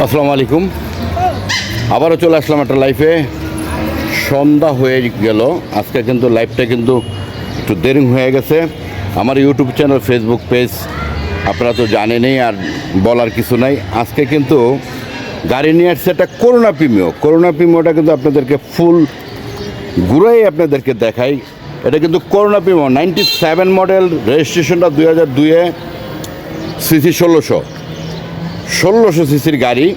আসসালামু আলাইকুম। আবারও চলে আসলাম একটা লাইফে। সন্ধ্যা হয়ে গেল, আজকে কিন্তু লাইফটা কিন্তু একটু দেরি হয়ে গেছে। আমার ইউটিউব চ্যানেল, ফেসবুক পেজ আপনারা তো জানেনই, আর বলার কিছু নাই। আজকে কিন্তু গাড়ি নিয়ে আসছে একটা করোনা প্রিমিওটা কিন্তু আপনাদেরকে ফুল ঘুরাই আপনাদেরকে দেখাই। এটা কিন্তু করোনা প্রিমিও 97 মডেল, রেজিস্ট্রেশনটা 2002-এ, সিসি 1600 সিসির গাড়ি।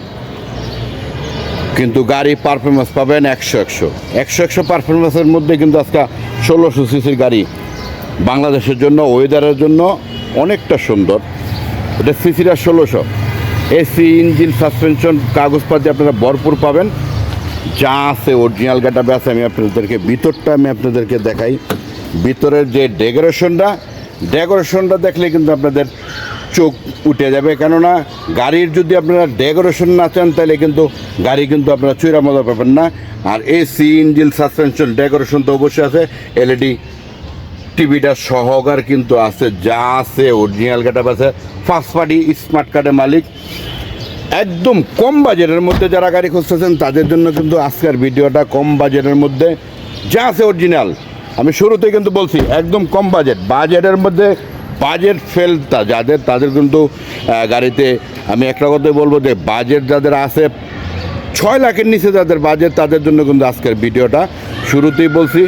কিন্তু গাড়ি পারফরমেন্স পাবেন 100 পারফরমেন্সের মধ্যে কিন্তু আজকে 1600 সিসির গাড়ি বাংলাদেশের জন্য, ওয়েদারের জন্য অনেকটা সুন্দর। এটা সিসিটা 1600, এসি, ইঞ্জিন, সাসপেনশন, কাগজপাতি আপনারা ভরপুর পাবেন। যা আছে অরিজিনাল গাড়িটা আছে। আমি আপনাদেরকে দেখাই। ভিতরের যে ডেকোরেশনটা দেখলে কিন্তু আপনাদের চোখ উঠে যাবে। কেননা গাড়ির যদি আপনারা ডেকোরেশন না চান তাহলে কিন্তু গাড়ি কিন্তু আপনারা চুরা মজা পাবেন না। আর এসি, ইঞ্জিন, সাসপেনশন, ডেকোরেশন তো অবশ্যই আছে। এলইডি টিভিটা সহকার কিন্তু আছে। যা আছে অরিজিনাল গেটআপ আছে। ফার্স্ট পার্টি স্মার্ট কার্ডের মালিক। একদম কম বাজেটের মধ্যে যারা গাড়ি খুঁজতেছেন তাদের জন্য কিন্তু আজকের ভিডিওটা। কম বাজেটের মধ্যে যা আছে অরিজিনাল। আমি শুরুতে কিন্তু বলছি একদম কম বাজেটের মধ্যে বাজেট ফেলতা তাদের কিন্তু গাড়িতে আমি একটা কথাই বলবো যে বাজেট যাদের আছে 6 লাখের নিচে যাদের বাজেট, তাদের জন্য কিন্তু আজকের ভিডিওটা। শুরুতেই বলছি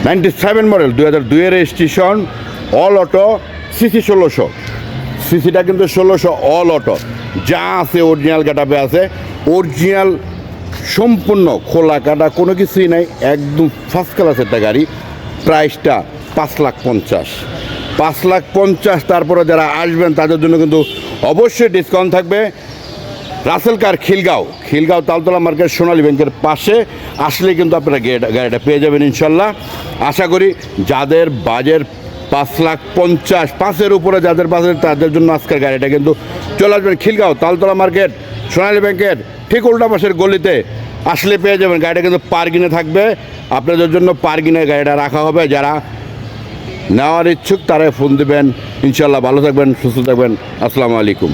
97 মডেল, 2002-এর রেজিস্ট্রেশন, অল অটো, সিসি 1600, সিসিটা কিন্তু 1600 অল অটো। যা আছে অরিজিনাল গেটআপে আছে। অরিজিনাল সম্পূর্ণ খোলা কাটা কোনো কিছুই নাই, একদম ফার্স্ট ক্লাস একটা গাড়ি। প্রাইসটা 5,50,000। তারপরে যারা আসবেন তাদের জন্য কিন্তু অবশ্যই ডিসকাউন্ট থাকবে। রাসেল কার, খিলগাঁও তালতলা মার্কেট, সোনালী ব্যাংকের পাশে আসলে কিন্তু আপনারা গাড়িটা পেয়ে যাবেন ইনশাল্লাহ। আশা করি যাদের বাজেট 5,50,000, 5-এর উপরে যাদের বাজেট, তাদের জন্য আজকের গাড়িটা কিন্তু চলে আসবেন খিলগাঁও তালতলা মার্কেট, সোনালী ব্যাংকের ঠিক উল্টা পাশের গলিতে আসলে পেয়ে যাবেন। গাড়িটা কিন্তু পার্কিংয়ে থাকবে। আপনাদের জন্য পার্কিংয়ে গাড়িটা রাখা হবে। যারা নেওয়ার ইচ্ছুক তারাই ফোন দেবেন ইনশাল্লাহ। ভালো থাকবেন, সুস্থ থাকবেন। আসসালামু আলাইকুম।